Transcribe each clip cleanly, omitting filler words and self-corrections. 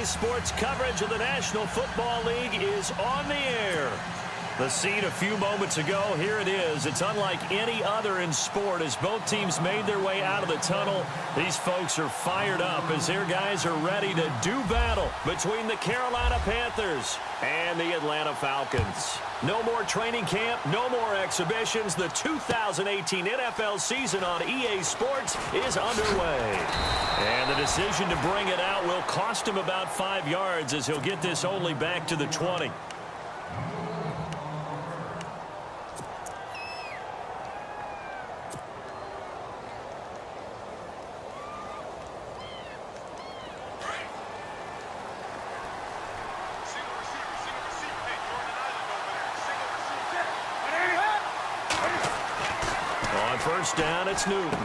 Sports coverage of the National Football League is on the air. The scene a few moments ago, here it is. It's unlike any other in sport as both teams made their way out of the tunnel. These folks are fired up as their guys are ready to do battle between the Carolina Panthers and the Atlanta Falcons. No more training camp, no more exhibitions. The 2018 NFL season on EA Sports is underway. And the decision to bring it out will cost him about 5 yards as he'll get this only back to the 20. First down, it's Newton.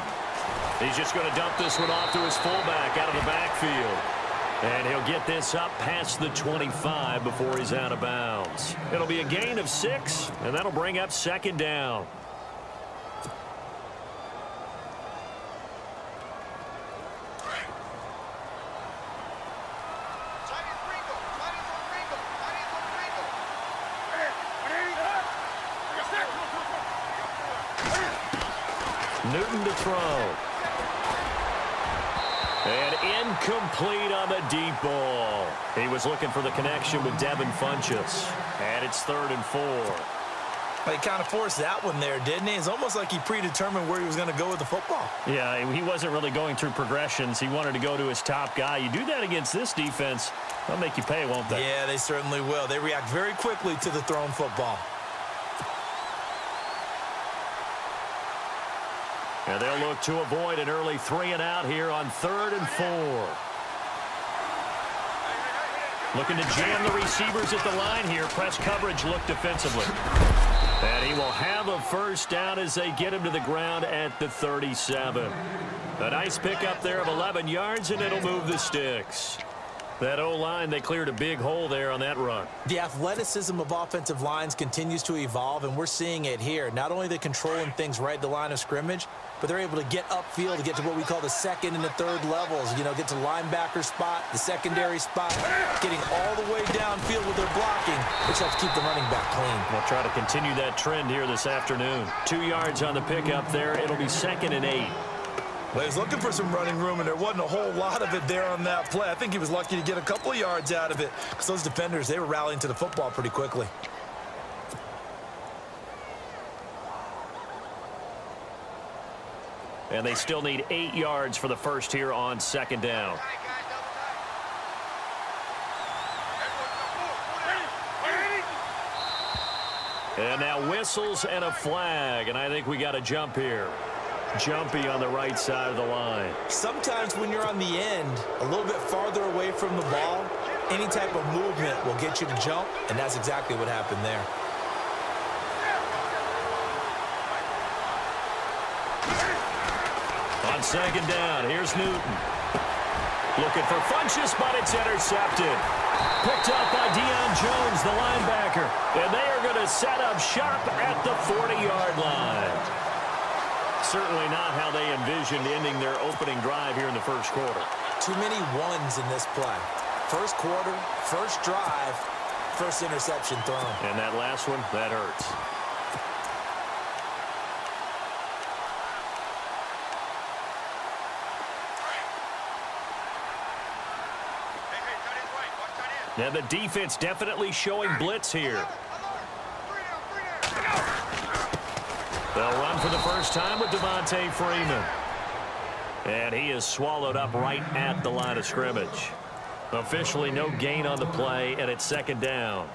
He's just going to dump this one off to his fullback out of the backfield. And he'll get this up past the 25 before he's out of bounds. It'll be a gain of 6, and that'll bring up second down. Newton to throw. And incomplete on the deep ball. He was looking for the connection with Devin Funchess. And it's 3rd and 4. He kind of forced that one there, didn't he? It's almost like he predetermined where he was going to go with the football. Yeah, he wasn't really going through progressions. He wanted to go to his top guy. You do that against this defense, they'll make you pay, won't they? Yeah, they certainly will. They react very quickly to the thrown football. And they'll look to avoid an early 3 and out here on 3rd and 4. Looking to jam the receivers at the line here. Press coverage look defensively. And he will have a first down as they get him to the ground at the 37. A nice pickup there of 11 yards, and it'll move the sticks. That O-line, they cleared a big hole there on that run. The athleticism of offensive lines continues to evolve, and we're seeing it here. Not only are they controlling things right at the line of scrimmage, but they're able to get upfield to get to what we call the second and the third levels. You know, get to linebacker spot, the secondary spot, getting all the way downfield with their blocking, which helps keep the running back clean. We'll try to continue that trend here this afternoon. 2 yards on the pickup there. It'll be 2nd and 8. Well, he was looking for some running room, and there wasn't a whole lot of it there on that play. I think he was lucky to get a couple of yards out of it because those defenders, they were rallying to the football pretty quickly. And they still need 8 yards for the first here on 2nd down. And now whistles and a flag, and I think we got a jump here. Jumpy on the right side of the line. Sometimes when you're on the end, a little bit farther away from the ball, any type of movement will get you to jump, and that's exactly what happened there. On 2nd down, here's Newton. Looking for Funchess, but it's intercepted. Picked up by Deion Jones, the linebacker. And they are going to set up shop at the 40-yard line. Certainly not how they envisioned ending their opening drive here in the first quarter. Too many ones in this play. First quarter, first drive, first interception thrown. And that last one, that hurts. And the defense definitely showing blitz here. They'll run for the first time with Devontae Freeman. And he is swallowed up right at the line of scrimmage. Officially no gain on the play, and it's 2nd down.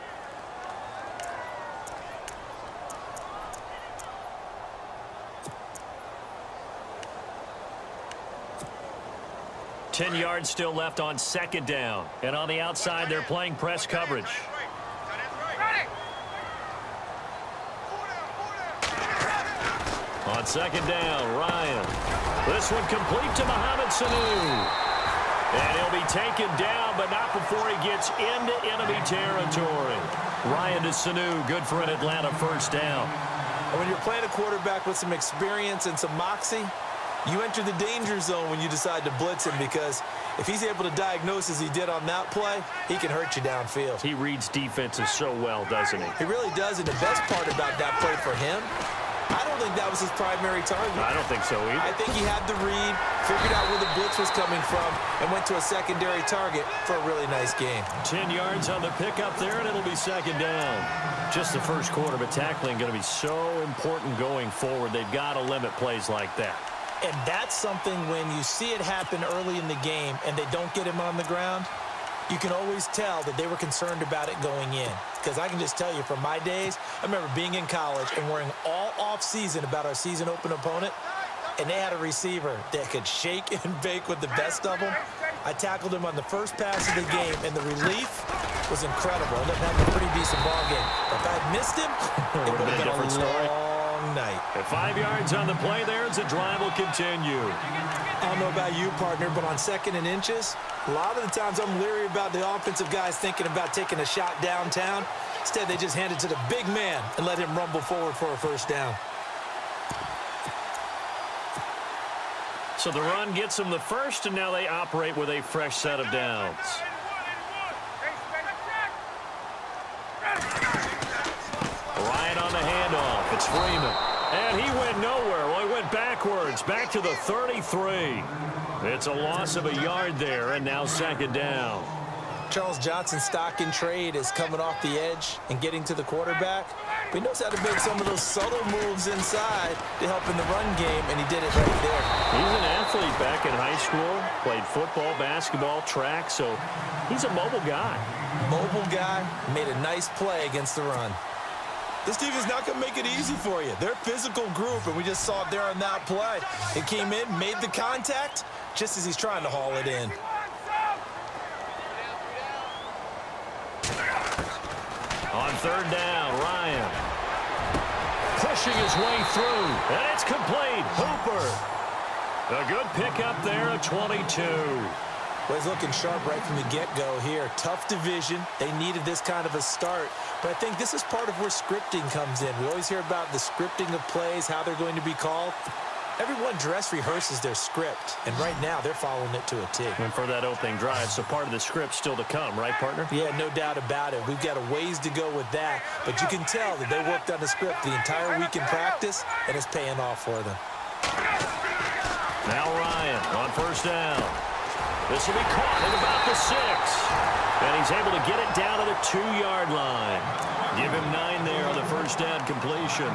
Ten yards still left on 2nd down. And on the outside, they're playing press coverage. On 2nd down, Ryan. This one complete to Mohamed Sanu. And he'll be taken down, but not before he gets into enemy territory. Ryan to Sanu, good for an Atlanta first down. And when you're playing a quarterback with some experience and some moxie, You enter the danger zone when you decide to blitz him, because if he's able to diagnose as he did on that play, he can hurt you downfield. He reads defenses so well, doesn't he? He really does, and the best part about that play for him, I don't think that was his primary target. I don't think so either. I think he had the read, figured out where the blitz was coming from, and went to a secondary target for a really nice game. 10 yards on the pickup there, and it'll be second down. Just the first quarter, but tackling going to be so important going forward. They've got to limit plays like that. And that's something when you see it happen early in the game and they don't get him on the ground, you can always tell that they were concerned about it going in. Because I can just tell you from my days, I remember being in college and worrying all off-season about our season open opponent, and they had a receiver that could shake and bake with the best of them. I tackled him on the first pass of the game, and the relief was incredible. I ended up having a pretty decent ball game. But if I had missed him, it would have been a long night. At 5 yards on the play there, as the drive will continue. I don't know about you, partner, but on 2nd and inches, a lot of the times I'm leery about the offensive guys thinking about taking a shot downtown. Instead, they just hand it to the big man and let him rumble forward for a first down. So the run gets them the first, and now they operate with a fresh set of downs. Ryan on the handoff. It's Freeman. And he went nowhere. Well, he went backwards, back to the 33. It's a loss of a yard there, and now second down. Charles Johnson's stock in trade is coming off the edge and getting to the quarterback. But he knows how to make some of those subtle moves inside to help in the run game, and he did it right there. He's an athlete back in high school, played football, basketball, track, so he's a mobile guy. Mobile guy, made a nice play against the run. This team is not going to make it easy for you. They're a physical group, and we just saw it there on that play. It came in, made the contact, just as he's trying to haul it in. On third down, Ryan pushing his way through, and it's complete. Hooper. A good pickup there at 22. Well, he's looking sharp right from the get-go here. Tough division. They needed this kind of a start. But I think this is part of where scripting comes in. We always hear about the scripting of plays, how they're going to be called. Everyone dress rehearses their script, and right now they're following it to a T. And for that opening drive, so part of the script still to come, right, partner? Yeah, no doubt about it. We've got a ways to go with that, but you can tell that they worked on the script the entire week in practice, and it's paying off for them. Now Ryan on first down. This will be caught at about the 6. And he's able to get it down to the 2-yard line. Give him 9 there on the first down completion.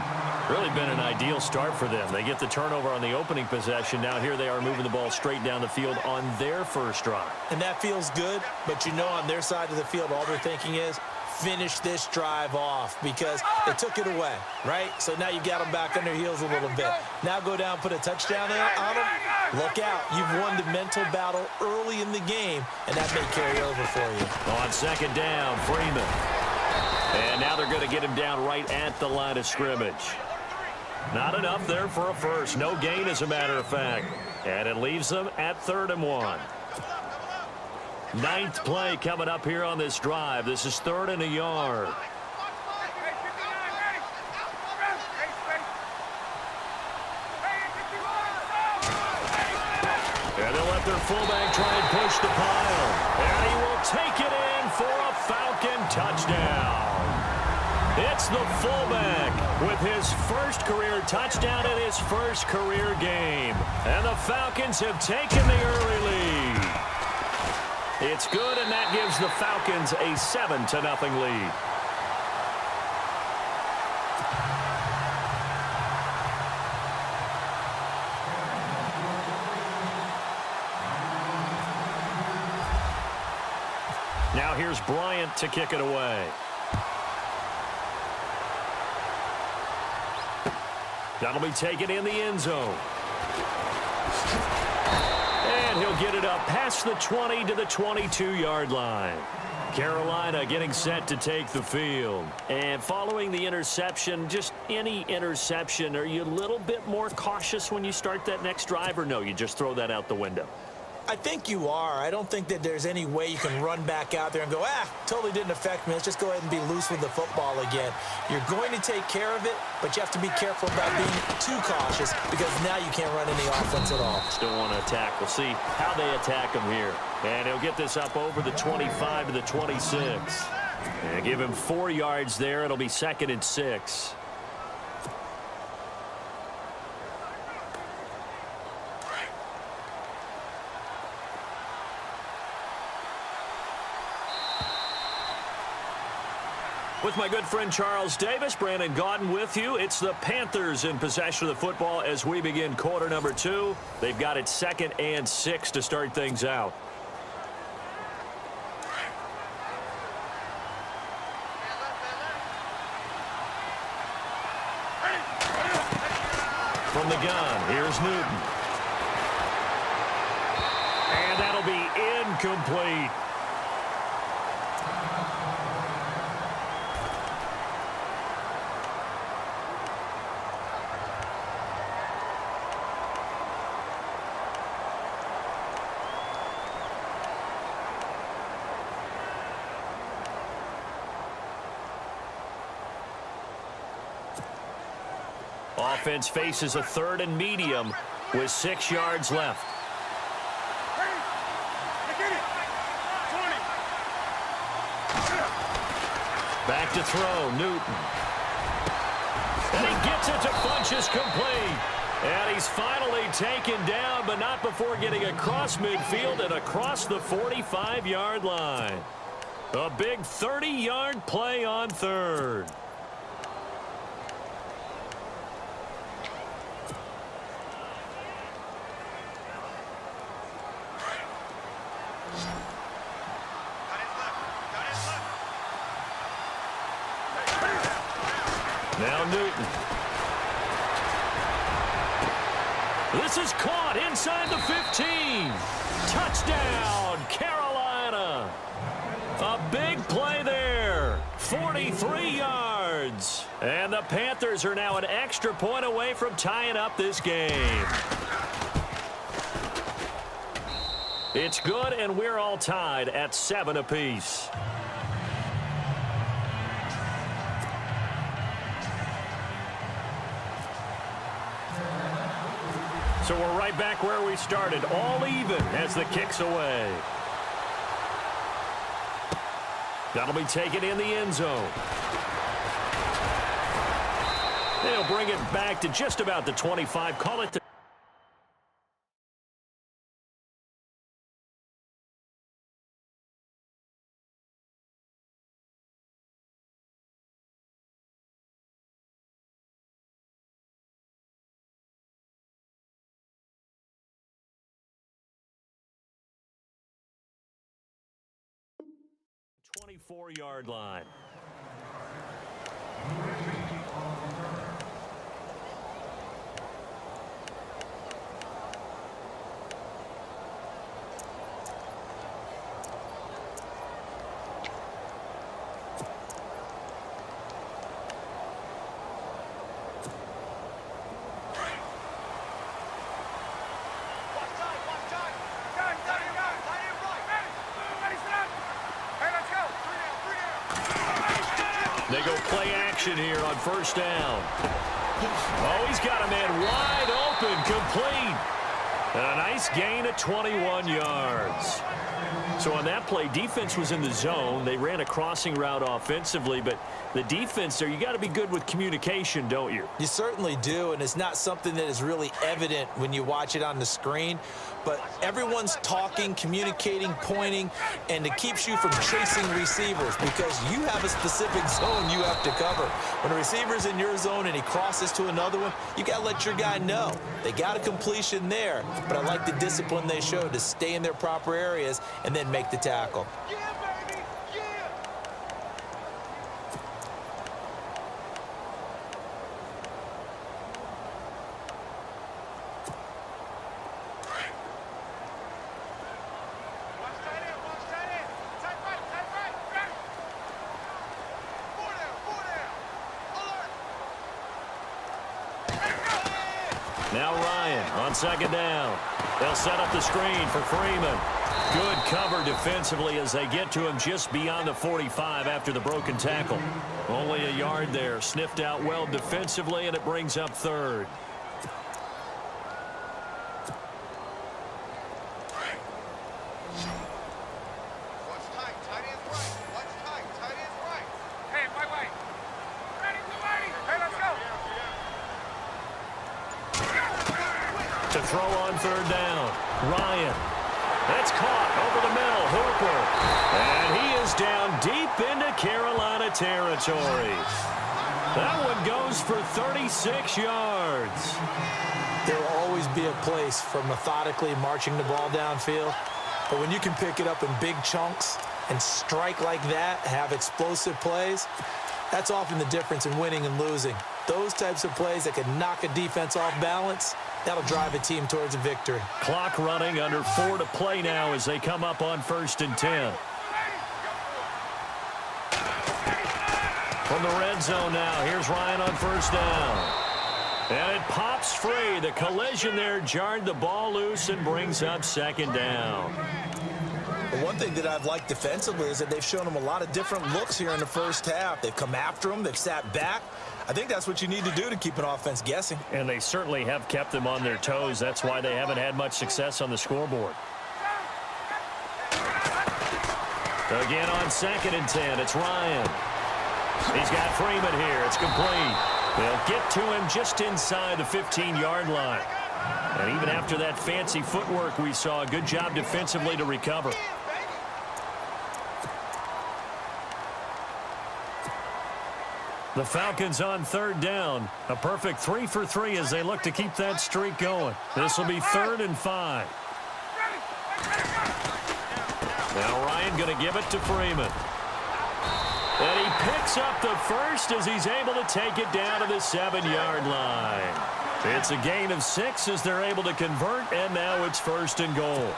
Really been an ideal start for them. They get the turnover on the opening possession. Now here they are moving the ball straight down the field on their first drive. And that feels good, but you know on their side of the field all they're thinking is, finish this drive off, because they took it away, right? So now you got them back on their heels a little bit. Now go down, put a touchdown on them. Look out. You've won the mental battle early in the game, and that may carry over for you. On second down, Freeman. And now they're going to get him down right at the line of scrimmage. Not enough there for a first. No gain, as a matter of fact. And it leaves them at 3rd and 1. 9th play coming up here on this drive. This is 3rd and a yard. And they'll let their fullback try and push the pile. And he will take it in for a Falcon touchdown. It's the fullback with his first career touchdown in his first career game. And the Falcons have taken the early lead. It's good, and that gives the Falcons a 7-0 lead. Now here's Bryant to kick it away. That'll be taken in the end zone. And he'll get it up past the 20 to the 22-yard line. Carolina getting set to take the field. And following the interception, just any interception, are you a little bit more cautious when you start that next drive, or no, you just throw that out the window? I think you are. I don't think that there's any way you can run back out there and go, totally didn't affect me. Let's just go ahead and be loose with the football again. You're going to take care of it, but you have to be careful about being too cautious because now you can't run any offense at all. Still want to attack. We'll see how they attack him here. And he'll get this up over the 25 to the 26. And give him 4 yards there. It'll be 2nd and 6. With my good friend Charles Davis, Brandon Gaudin with you. It's the Panthers in possession of the football as we begin quarter number 2. They've got it 2nd and 6 to start things out. From the gun, here's Newton. And that'll be incomplete. Offense faces a 3rd and medium with 6 yards left. Back to throw, Newton. And he gets it to Funchess complete. And he's finally taken down, but not before getting across midfield and across the 45-yard line. A big 30-yard play on 3rd. Now Newton. This is caught inside the 15. Touchdown, Carolina. A big play there. 43 yards. And the Panthers are now an extra point away from tying up this game. It's good, and we're all tied at 7 apiece. So we're right back where we started, all even as the kick's away. That'll be taken in the end zone. They'll bring it back to just about the 25. Call it the 24-yard line. They go play action here on 1st down. Oh, he's got a man wide open, complete. And a nice gain of 21 yards. So on that play, defense was in the zone. They ran a crossing route offensively, but the defense there, you got to be good with communication, don't you? You certainly do, and it's not something that is really evident when you watch it on the screen. But everyone's talking, communicating, pointing, and it keeps you from chasing receivers because you have a specific zone you have to cover. When a receiver's in your zone and he crosses to another one, you got to let your guy know. They got a completion there, but I like the discipline they showed to stay in their proper areas and then make the tackle. Now Ryan on second down. They'll set up the screen for Freeman. Good cover defensively as they get to him just beyond the 45 after the broken tackle. Only a yard there. Sniffed out well defensively, and it brings up third. To throw on third down. Ryan. That's caught over the middle. Hooper. And he is down deep into Carolina territory. That one goes for 36 yards. There will always be a place for methodically marching the ball downfield. But when you can pick it up in big chunks and strike like that, have explosive plays, that's often the difference in winning and losing. Those types of plays that can knock a defense off balance, that'll drive a team towards a victory. Clock running, under 4 to play now as they come up on 1st and 10. From the red zone now, here's Ryan on 1st down. And it pops free. The collision there jarred the ball loose and brings up 2nd down. Well, one thing that I've liked defensively is that they've shown them a lot of different looks here in the first half. They've come after them. They've sat back. I think that's what you need to do to keep an offense guessing. And they certainly have kept them on their toes. That's why they haven't had much success on the scoreboard. Again on 2nd and 10, it's Ryan. He's got Freeman here. It's complete. They'll get to him just inside the 15-yard line. And even after that fancy footwork we saw, a good job defensively to recover. The Falcons on 3rd down. A perfect 3 for 3 as they look to keep that streak going. This will be 3rd and 5. Now Ryan going to give it to Freeman. And he picks up the first as he's able to take it down to the 7-yard line. It's a gain of 6 as they're able to convert, and now it's 1st and goal.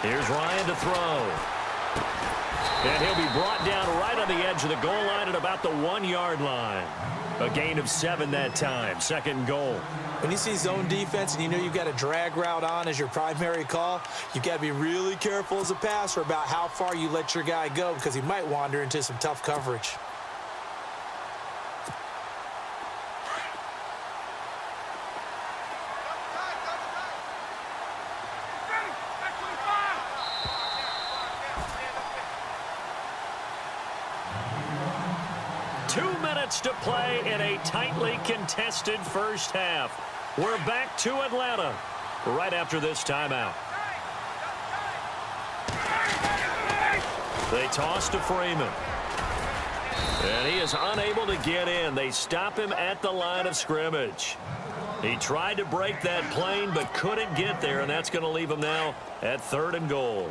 Here's Ryan to throw. And he'll be brought down right on the edge of the goal line at about the 1-yard line. A gain of 7 that time. 2nd and goal. When you see zone defense and you know you've got a drag route on as your primary call, you've got to be really careful as a passer about how far you let your guy go because he might wander into some tough coverage. To play in a tightly contested first half. We're back to Atlanta right after this timeout. They toss to Freeman. And he is unable to get in. They stop him at the line of scrimmage. He tried to break that plane but couldn't get there, and that's going to leave him now at 3rd and goal.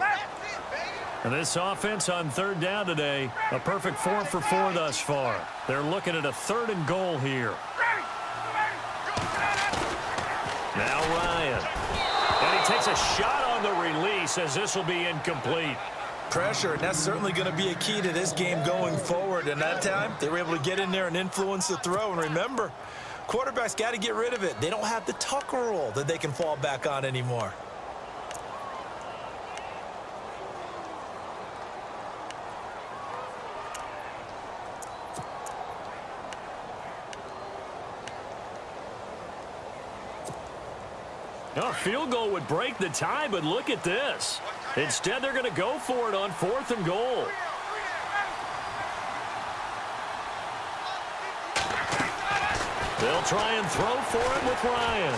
And this offense on 3rd down today, a perfect 4 for 4 thus far. They're looking at a 3rd and goal here. Now Ryan. And he takes a shot on the release as this will be incomplete. Pressure, and that's certainly going to be a key to this game going forward. And that time, they were able to get in there and influence the throw. And remember, quarterbacks got to get rid of it. They don't have the Tucker rule that they can fall back on anymore. A field goal would break the tie, but look at this. Instead, they're going to go for it on 4th and goal. They'll try and throw for it with Ryan.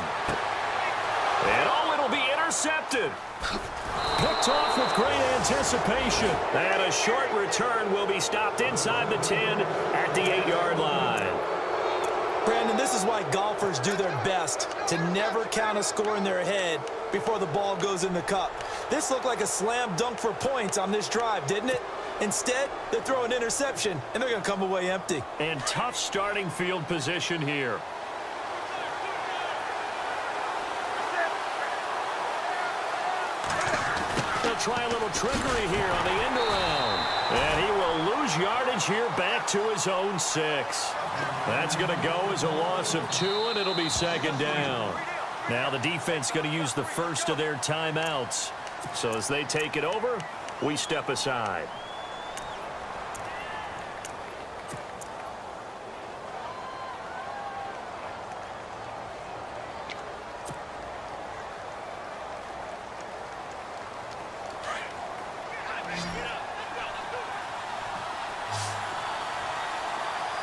And oh, it'll be intercepted. Picked off with great anticipation. And a short return will be stopped inside the 10 at the 8-yard line. Brandon, this is why golfers do their best to never count a score in their head before the ball goes in the cup. This looked like a slam dunk for points on this drive, didn't it? Instead, they throw an interception, and they're going to come away empty. And tough starting field position here. They'll try a little trickery here on the end around. And he will lose yardage here back to his own 6. That's going to go as a loss of 2, and it'll be second down. Now the defense going to use the first of their timeouts. So as they take it over, we step aside.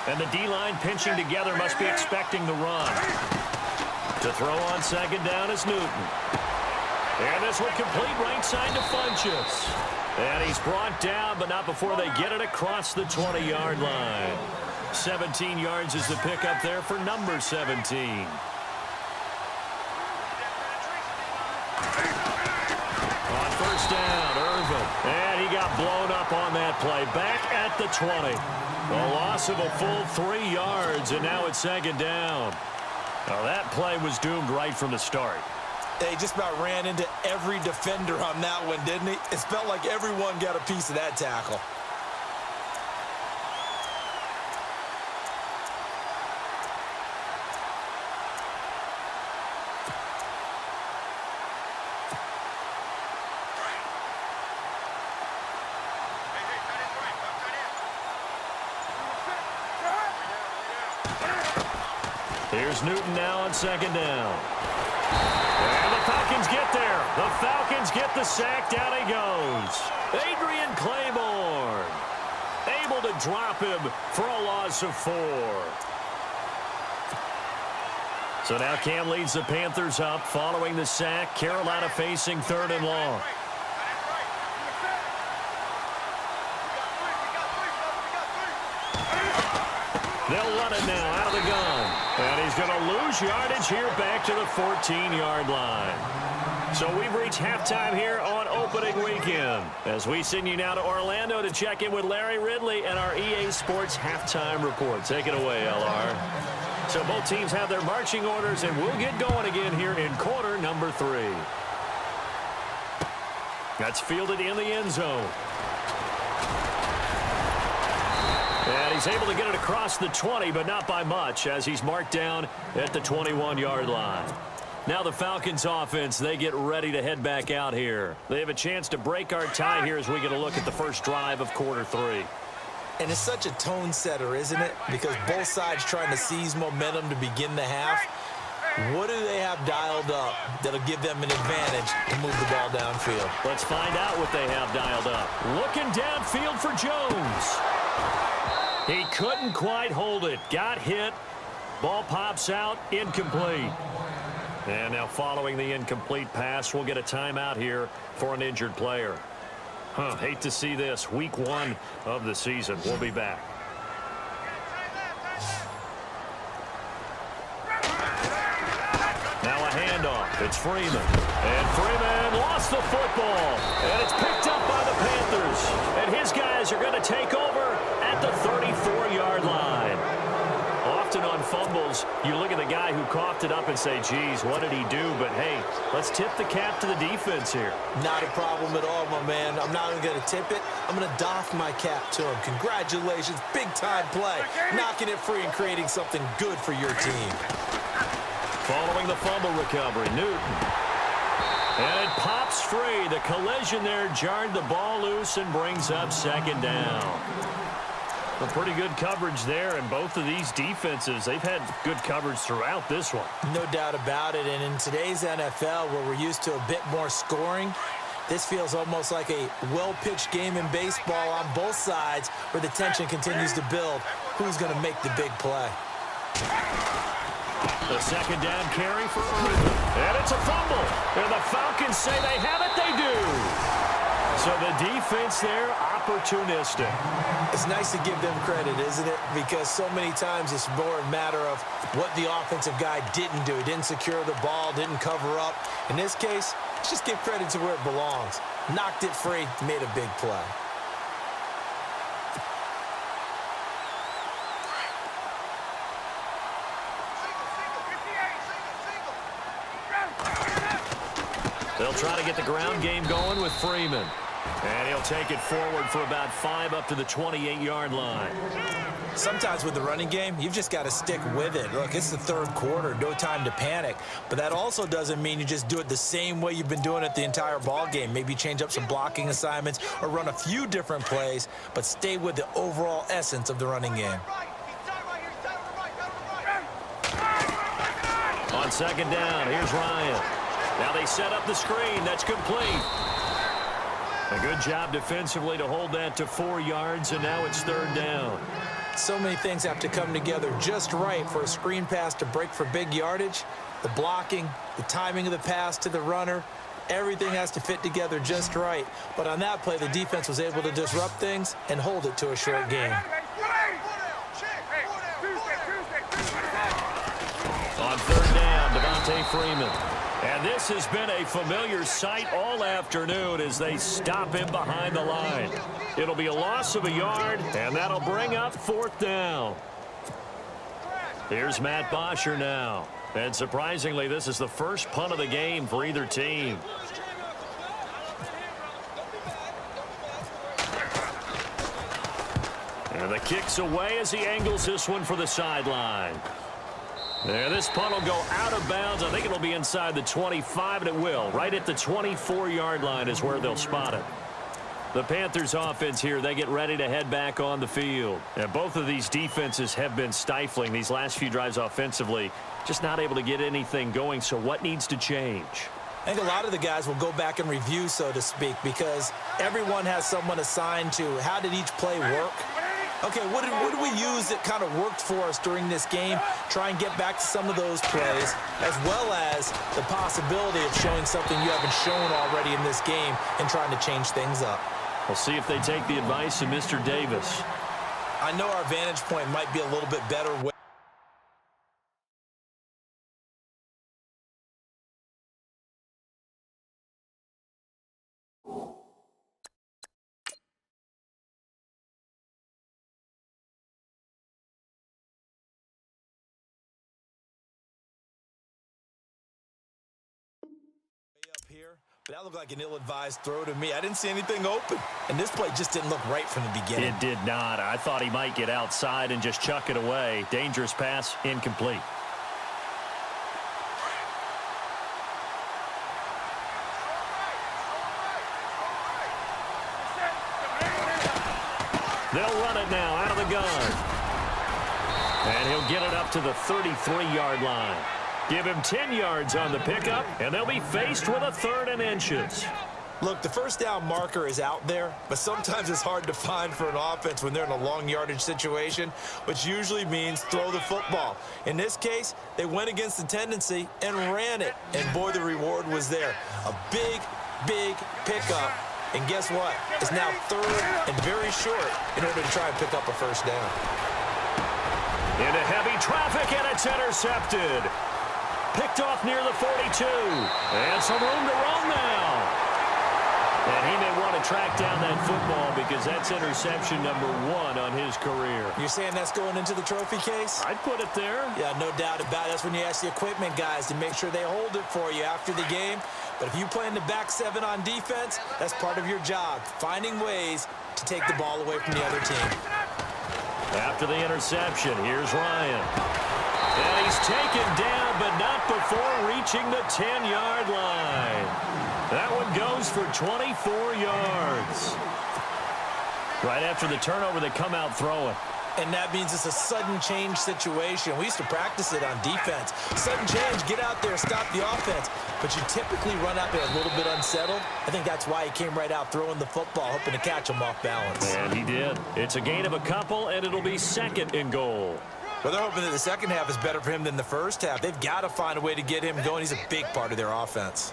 And the D-line pinching together must be expecting the run. To throw on second down is Newton. And this one complete right side to Funchess. And he's brought down, but not before they get it across the 20-yard line. 17 yards is the pickup there for number 17. On first down, Irvin. And he got blown up on that play. Back at the 20. A loss of a full 3 yards, and now it's second down. Now that play was doomed right from the start. They just about ran into every defender on that one, didn't he? It felt like everyone got a piece of that tackle. Here's Newton now on second down. And the Falcons get there. The Falcons get the sack. Down he goes. Adrian Claiborne able to drop him for a loss of 4. So now Cam leads the Panthers up following the sack. Carolina facing 3rd and long. They'll run it now out of the gun. And he's going to lose yardage here back to the 14-yard line. So we've reached halftime here on opening weekend. As we send you now to Orlando to check in with Larry Ridley and our EA Sports halftime report. Take it away, LR. So both teams have their marching orders, and we'll get going again here in quarter number 3. That's fielded in the end zone. And he's able to get it across the 20, but not by much, as he's marked down at the 21-yard line. Now the Falcons offense, they get ready to head back out here. They have a chance to break our tie here as we get a look at the first drive of quarter 3. And it's such a tone setter, isn't it? Because both sides trying to seize momentum to begin the half. What do they have dialed up that'll give them an advantage to move the ball downfield? Let's find out what they have dialed up. Looking downfield for Jones. He couldn't quite hold it. Got hit. Ball pops out. Incomplete. And now following the incomplete pass, we'll get a timeout here for an injured player. Hate to see this. Week 1 of the season. We'll be back. Now a handoff. It's Freeman. And Freeman lost the football. And it's picked up by the Panthers. And his guys are going to take over at the 34-yard line. Often on fumbles, you look at the guy who coughed it up and say, geez, what did he do? But, hey, let's tip the cap to the defense here. Not a problem at all, my man. I'm not even going to tip it. I'm going to doff my cap to him. Congratulations. Big-time play. Knocking it free and creating something good for your team. Following the fumble recovery, Newton. And it pops free. The collision there jarred the ball loose and brings up second down. A pretty good coverage there, and both of these defenses, they've had good coverage throughout this one. No doubt about it, and in today's NFL, where we're used to a bit more scoring, this feels almost like a well-pitched game in baseball on both sides where the tension continues to build. Who's going to make the big play? The second down carry for Irvin. And it's a fumble. And the Falcons say they have it. They do. So the defense there, opportunistic. It's nice to give them credit, isn't it? Because so many times it's more a matter of what the offensive guy didn't do. He didn't secure the ball, didn't cover up. In this case, let's just give credit to where it belongs. Knocked it free, made a big play. try to get the ground game going with Freeman. And he'll take it forward for about 5 up to the 28-yard line. Sometimes with the running game, you've just got to stick with it. Look, it's the third quarter, no time to panic. But that also doesn't mean you just do it the same way you've been doing it the entire ball game. Maybe change up some blocking assignments or run a few different plays, but stay with the overall essence of the running game. On second down, here's Ryan. Now they set up the screen. That's complete. A good job defensively to hold that to 4 yards, and now it's third down. So many things have to come together just right for a screen pass to break for big yardage. The blocking, the timing of the pass to the runner, everything has to fit together just right. But on that play, the defense was able to disrupt things and hold it to a short game. On third down, Devontae Freeman. And this has been a familiar sight all afternoon as they stop him behind the line. It'll be a loss of a yard, and that'll bring up fourth down. Here's Matt Bosher now. And surprisingly, this is the first punt of the game for either team. And the kick's away as he angles this one for the sideline. Yeah, this punt will go out of bounds. I think it'll be inside the 25, and it will. Right at the 24-yard line is where they'll spot it. The Panthers offense here, they get ready to head back on the field. And both of these defenses have been stifling these last few drives offensively. Just not able to get anything going, so what needs to change? I think a lot of the guys will go back and review, so to speak, because everyone has someone assigned to how did each play work. Okay, what did we use that kind of worked for us during this game? Try and get back to some of those plays, as well as the possibility of showing something you haven't shown already in this game and trying to change things up. We'll see if they take the advice of Mr. Davis. I know our vantage point might be a little bit better. Here, but that looked like an ill-advised throw to me. I didn't see anything open, and this play just didn't look right from the beginning. It did not. I thought he might get outside and just chuck it away. Dangerous pass, incomplete. They'll run it now out of the gun. And he'll get it up to the 33-yard line. Give him 10 yards on the pickup, and they'll be faced with a 3rd and inches. Look, the first down marker is out there, but sometimes it's hard to find for an offense when they're in a long yardage situation, which usually means throw the football. In this case, they went against the tendency and ran it, and boy, the reward was there. A big, big pickup, and guess what? It's now 3rd and very short in order to try and pick up a first down. Into heavy traffic, and it's intercepted. Picked off near the 42. And some room to run now. And he may want to track down that football because that's interception number 1 on his career. You're saying that's going into the trophy case? I'd put it there. Yeah, no doubt about it. That's when you ask the equipment guys to make sure they hold it for you after the game. But if you play in the back 7 on defense, that's part of your job, finding ways to take the ball away from the other team. After the interception, here's Ryan. And he's taken down, but not before reaching the 10-yard line. That one goes for 24 yards. Right after the turnover, they come out throwing. And that means it's a sudden change situation. We used to practice it on defense. Sudden change, get out there, stop the offense. But you typically run out there a little bit unsettled. I think that's why he came right out throwing the football, hoping to catch him off balance. And he did. It's a gain of a couple, and it'll be 2nd and goal. Well, they're hoping that the second half is better for him than the first half. They've got to find a way to get him going. He's a big part of their offense.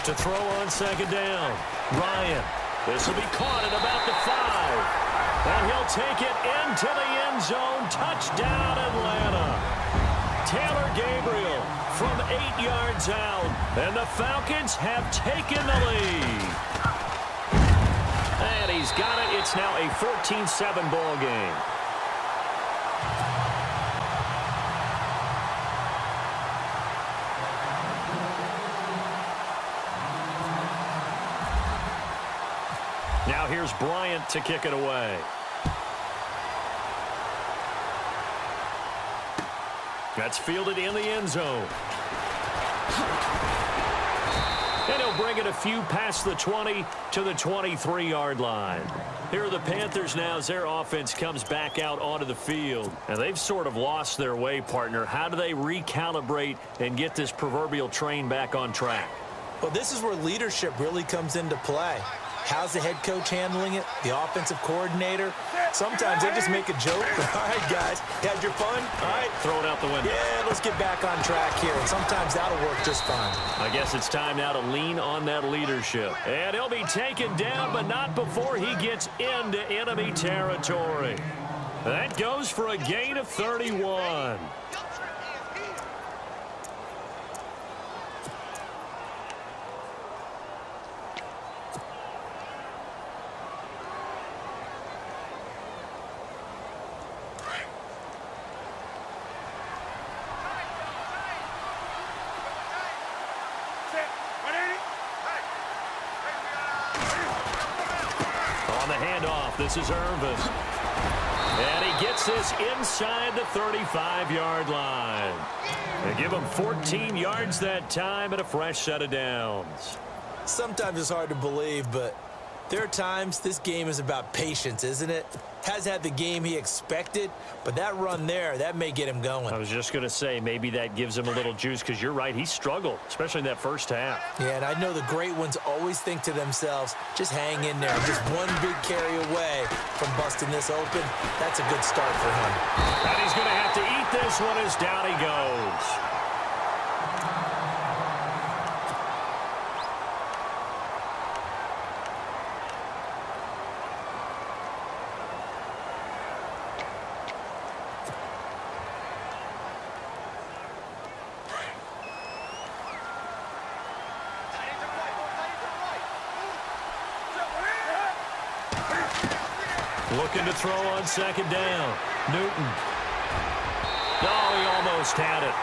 To throw on second down. Ryan. This will be caught at about the 5. And he'll take it into the end zone. Touchdown, Atlanta. Taylor Gabriel from 8 yards out. And the Falcons have taken the lead. And he's got it. It's now a 14-7 ball game. Now here's Bryant to kick it away. That's fielded in the end zone. And he'll bring it a few past the 20 to the 23-yard line. Here are the Panthers now as their offense comes back out onto the field. And they've sort of lost their way, partner. How do they recalibrate and get this proverbial train back on track? Well, this is where leadership really comes into play. How's the head coach handling it? The offensive coordinator? Sometimes they just make a joke. All right, guys, had your fun? All right. Throw it out the window. Yeah, let's get back on track here. And sometimes that'll work just fine. I guess it's time now to lean on that leadership. And he'll be taken down, but not before he gets into enemy territory. That goes for a gain of 31. This is Irvin. And he gets this inside the 35-yard line. They give him 14 yards that time and a fresh set of downs. Sometimes it's hard to believe, but there are times this game is about patience, isn't it? Has had the game he expected, but that run there, that may get him going. I was just going to say, maybe that gives him a little juice, because you're right, he struggled, especially in that first half. Yeah, and I know the great ones always think to themselves, just hang in there. Just one big carry away from busting this open. That's a good start for him. And he's going to have to eat this one as down he goes. Looking to throw on second down. Newton. Oh, he almost had it.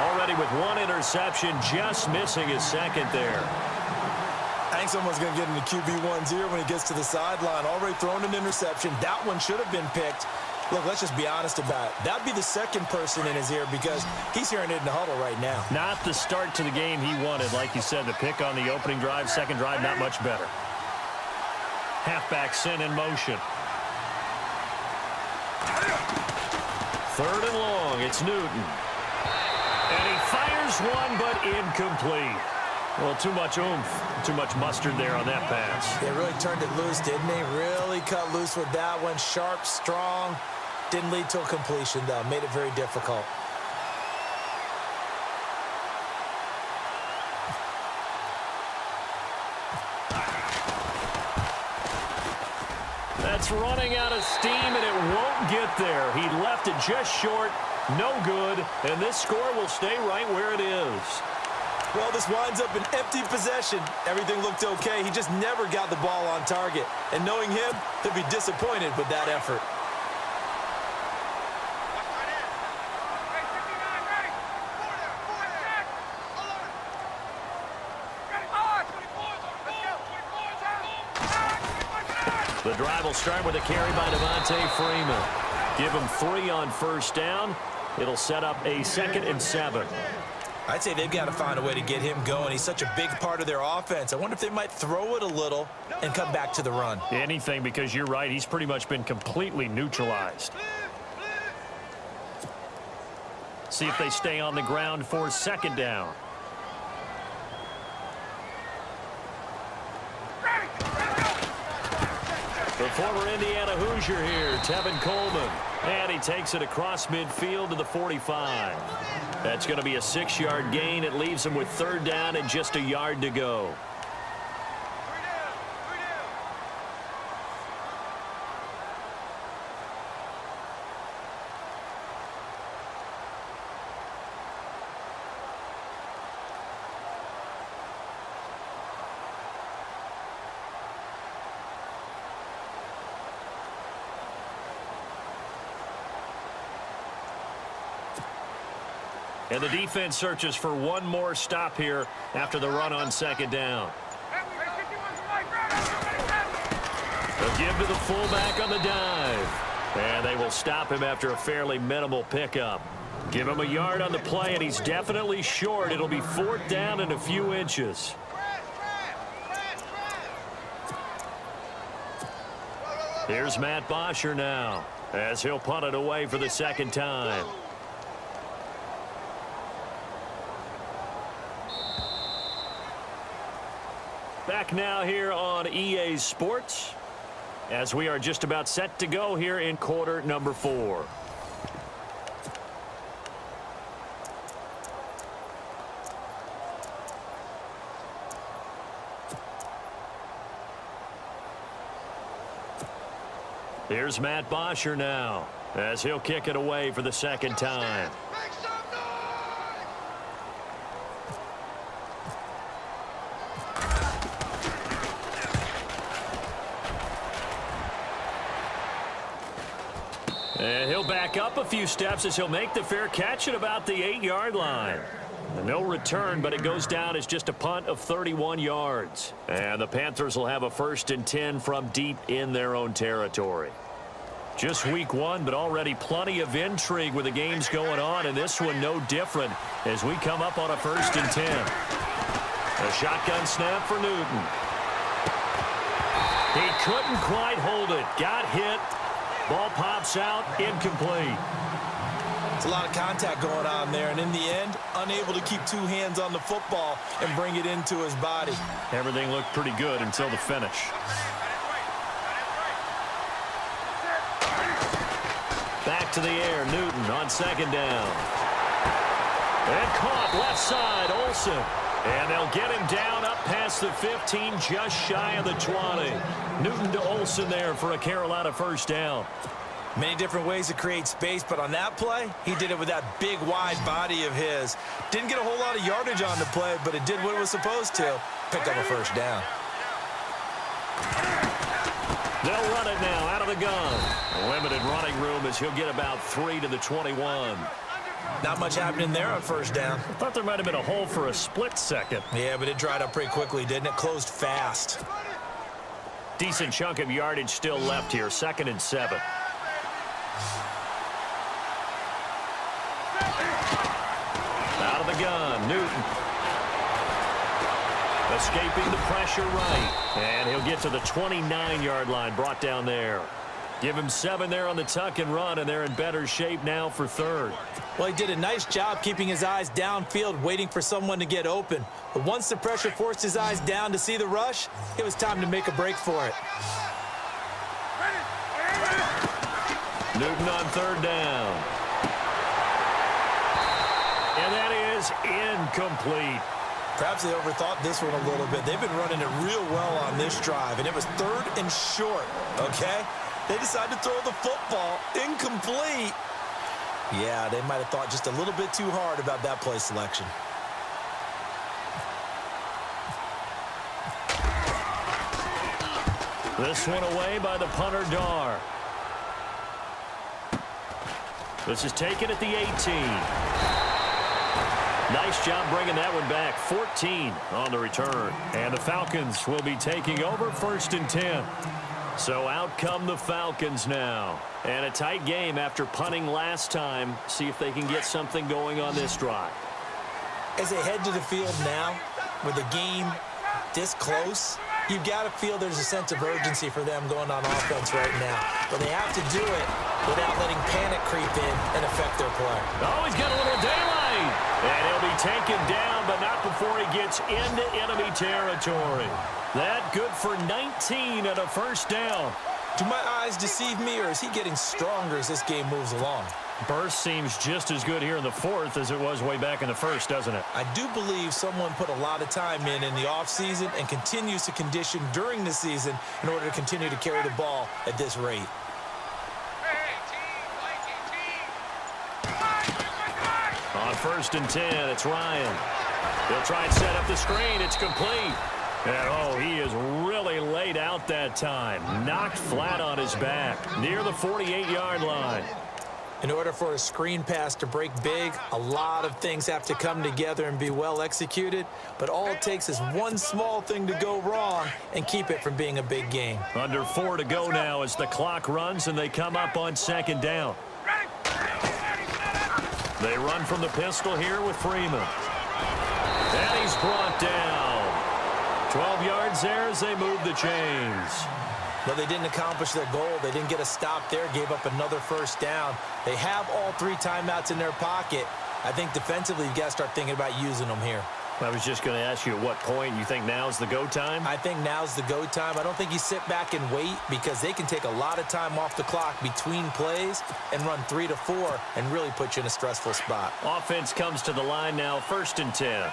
Already with one interception, just missing his second there. I think someone's going to get into QB1's ear when he gets to the sideline. Already thrown an interception. That one should have been picked. Look, let's just be honest about it. That would be the second person in his ear because he's hearing it in the huddle right now. Not the start to the game he wanted. Like you said, the pick on the opening drive, second drive, not much better. Halfback sent in motion. Third and long, it's Newton. And he fires one, but incomplete. Well, too much oomph, too much mustard there on that pass. They really turned it loose, didn't they? Really cut loose with that one. Sharp, strong. Didn't lead to a completion, though. Made it very difficult. That's running out of steam, and it won't get there. He left it just short, no good, and this score will stay right where it is. Well, this winds up an empty possession. Everything looked okay. He just never got the ball on target. And knowing him, he'll be disappointed with that effort. The drive will start with a carry by Devontae Freeman. Give him 3 on first down. It'll set up a 2nd and 7. I'd say they've got to find a way to get him going. He's such a big part of their offense. I wonder if they might throw it a little and come back to the run. Anything, because you're right. He's pretty much been completely neutralized. See if they stay on the ground for 2nd down. The former Indiana Hoosier here, Tevin Coleman. And he takes it across midfield to the 45. That's going to be a 6-yard gain. It leaves him with 3rd down and just a yard to go. And the defense searches for one more stop here after the run on second down. They'll give to the fullback on the dive. And they will stop him after a fairly minimal pickup. Give him a yard on the play, and he's definitely short. It'll be 4th down and a few inches. Here's Matt Bosher now, as he'll punt it away for the second time. Back now here on EA Sports, as we are just about set to go here in quarter number 4. Here's Matt Bosher now, as he'll kick it away for the second time. And he'll back up a few steps as he'll make the fair catch at about the 8-yard line. No return, but it goes down as just a punt of 31 yards. And the Panthers will have a 1st and 10 from deep in their own territory. Just week 1, but already plenty of intrigue with the games going on, and this one no different as we come up on a 1st and 10. A shotgun snap for Newton. He couldn't quite hold it. Got hit. Ball pops out, incomplete. It's a lot of contact going on there, and in the end, unable to keep 2 hands on the football and bring it into his body. Everything looked pretty good until the finish. Back to the air, Newton on second down. And caught left side, Olsen. And they'll get him down up past the 15, just shy of the 20. Newton to Olsen there for a Carolina 1st down. Many different ways to create space, but on that play, he did it with that big, wide body of his. Didn't get a whole lot of yardage on the play, but it did what it was supposed to. Picked up a 1st down. They'll run it now out of the gun. Limited running room as he'll get about 3 to the 21. Not much happening there on 1st down. I thought there might have been a hole for a split second. Yeah, but it dried up pretty quickly, didn't it? Closed fast. Decent chunk of yardage still left here. 2nd and 7. Out of the gun, Newton. Escaping the pressure right. And he'll get to the 29-yard line, brought down there. Give him 7 there on the tuck and run, and they're in better shape now for 3rd. Well, he did a nice job keeping his eyes downfield, waiting for someone to get open. But once the pressure forced his eyes down to see the rush, it was time to make a break for it. Newton on 3rd down. And that is incomplete. Perhaps they overthought this one a little bit. They've been running it real well on this drive, and it was 3rd and short, okay? They decided to throw the football incomplete. Yeah, they might have thought just a little bit too hard about that play selection. This one away by the punter, Dar. This is taken at the 18. Nice job bringing that one back. 14 on the return. And the Falcons will be taking over 1st and 10. So out come the Falcons now. And a tight game after punting last time. See if they can get something going on this drive. As they head to the field now, with the game this close, you've got to feel there's a sense of urgency for them going on offense right now. But they have to do it without letting panic creep in and affect their play. Oh, he's got a little daylight. And he'll be taken down, but not before he gets into enemy territory. That good for 19 and a 1st down. Do my eyes deceive me, or is he getting stronger as this game moves along? Burst seems just as good here in the 4th as it was way back in the 1st, doesn't it? I do believe someone put a lot of time in the offseason and continues to condition during the season in order to continue to carry the ball at this rate. On 1st and 10, it's Ryan. He'll try and set up the screen. It's complete. And, oh, he is really laid out that time. Knocked flat on his back near the 48-yard line. In order for a screen pass to break big, a lot of things have to come together and be well executed, but all it takes is one small thing to go wrong and keep it from being a big game. Under 4 to go now as the clock runs and they come up on second down. They run from the pistol here with Freeman. And he's brought down. 12 yards there as they move the chains. But they didn't accomplish their goal. They didn't get a stop there, gave up another first down. They have all 3 timeouts in their pocket. I think defensively you've got to start thinking about using them here. I was just going to ask you at what point you think now's the go time? I think now's the go time. I don't think you sit back and wait because they can take a lot of time off the clock between plays and run 3 to 4 and really put you in a stressful spot. Offense comes to the line now, 1st and 10.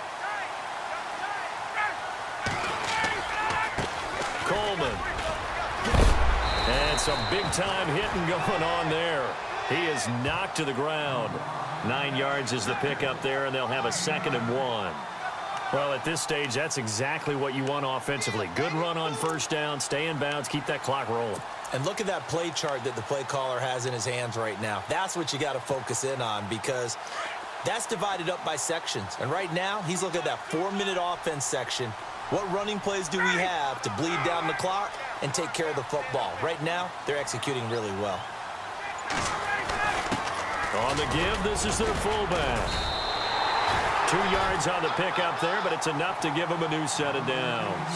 Coleman. And some big-time hitting going on there. He is knocked to the ground. 9 yards is the pickup there, and they'll have a 2nd and 1. Well, at this stage, that's exactly what you want offensively. Good run on first down, stay in bounds, keep that clock rolling. And look at that play chart that the play caller has in his hands right now. That's what you got to focus in on because that's divided up by sections. And right now, he's looking at that 4-minute offense section. What running plays do we have to bleed down the clock and take care of the football? Right now, they're executing really well. On the give, this is their fullback. 2 yards on the pickup there, but it's enough to give them a new set of downs.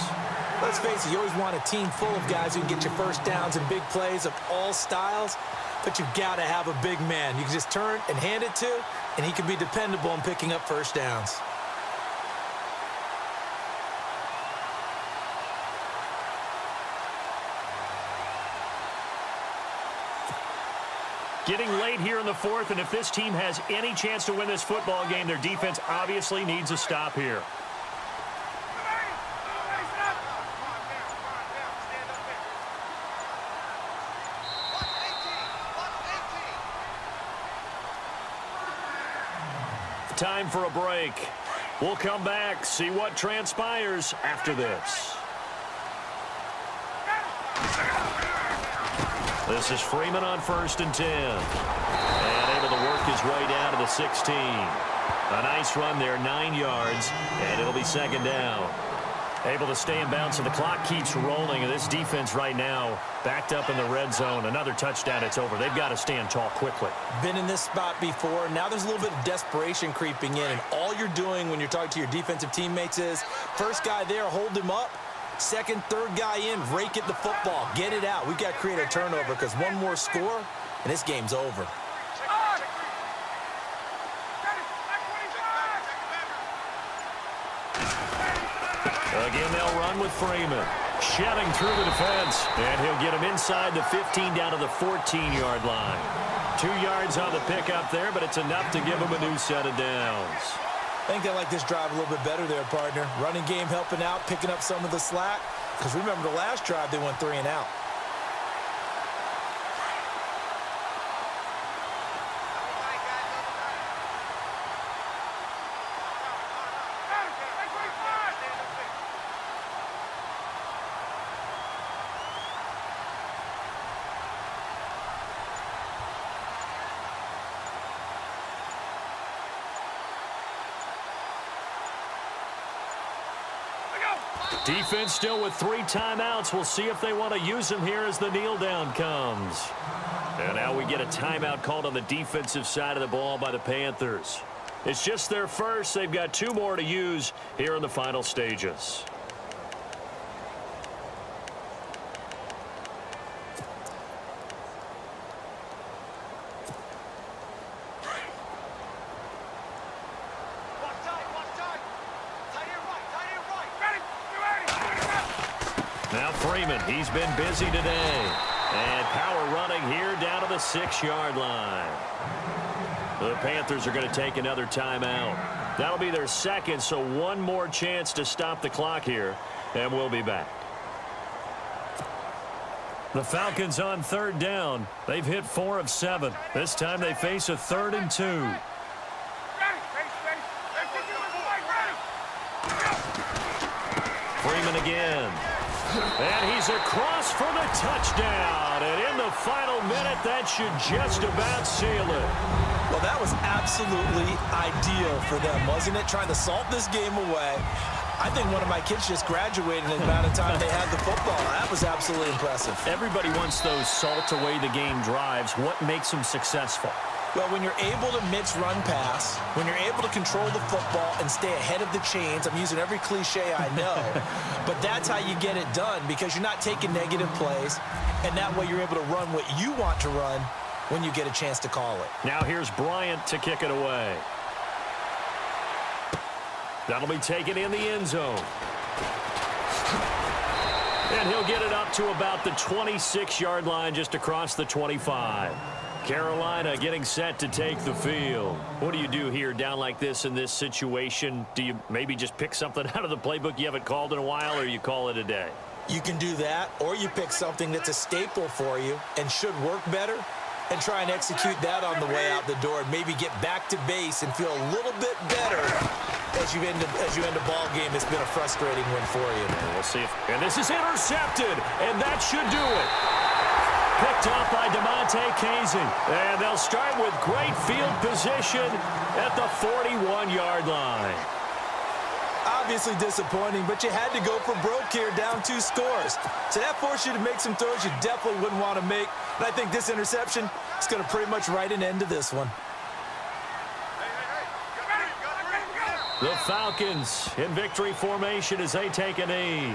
Let's face it, you always want a team full of guys who can get you first downs and big plays of all styles, but you've got to have a big man. You can just turn and hand it to, and he can be dependable in picking up first downs. Getting late here in the 4th, and if this team has any chance to win this football game, their defense obviously needs a stop here. Time for a break. We'll come back, see what transpires after this. This is Freeman on 1st and 10. And able to work his way down to the 16. A nice run there, 9 yards, and it'll be 2nd down. Able to stay in bounds, so the clock keeps rolling. And this defense right now backed up in the red zone. Another touchdown, it's over. They've got to stand tall quickly. Been in this spot before. Now there's a little bit of desperation creeping in. And all you're doing when you're talking to your defensive teammates is, first guy there, hold him up. Second, third guy in, rake at the football. Get it out. We've got to create a turnover because one more score, and this game's over. Again, they'll run with Freeman. Shoving through the defense, and he'll get him inside the 15 down to the 14-yard line. 2 yards on the pickup there, but it's enough to give him a new set of downs. I think they like this drive a little bit better there, partner. Running game helping out, picking up some of the slack. Because remember, the last drive, they went 3 and out. Defense still with 3 timeouts. We'll see if they want to use them here as the kneel down comes. And now we get a timeout called on the defensive side of the ball by the Panthers. It's just their first. They've got 2 more to use here in the final stages. Now Freeman, he's been busy today. And power running here down to the 6-yard line. The Panthers are going to take another timeout. That'll be their second, so one more chance to stop the clock here, and we'll be back. The Falcons on 3rd down. They've hit 4 of 7. This time they face a 3rd and 2. Freeman again. And he's across for the touchdown. And in the final minute, that should just about seal it. Well, that was absolutely ideal for them, wasn't it? Trying to salt this game away. I think one of my kids just graduated in the amount of time they had the football. That was absolutely impressive. Everybody wants those salt-away-the-game drives. What makes them successful? Well, when you're able to mix run-pass, when you're able to control the football and stay ahead of the chains, I'm using every cliche I know, but that's how you get it done because you're not taking negative plays, and that way you're able to run what you want to run when you get a chance to call it. Now here's Bryant to kick it away. That'll be taken in the end zone. And he'll get it up to about the 26-yard line, just across the 25. Carolina getting set to take the field. What do you do here down like this in this situation? Do you maybe just pick something out of the playbook you haven't called in a while, or you call it a day? You can do that, or you pick something that's a staple for you and should work better and try and execute that on the way out the door and maybe get back to base and feel a little bit better as you end a ball game that's been a frustrating one for you. And we'll see if, and this is intercepted, and that should do it. Picked up by DeMonte Casey, and they'll start with great field position at the 41-yard line. Obviously disappointing, but you had to go for broke here, down 2 scores. So that forced you to make some throws you definitely wouldn't want to make. And I think this interception is going to pretty much write an end to this one. The Falcons in victory formation as they take a knee.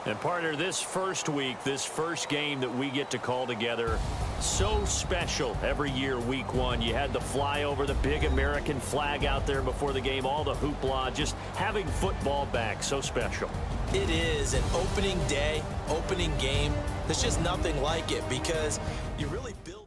And partner, this first week, this first game that we get to call together, so special every year, week 1. You had the flyover, the big American flag out there before the game, all the hoopla, just having football back, so special. It is an opening day, opening game. There's just nothing like it because you really build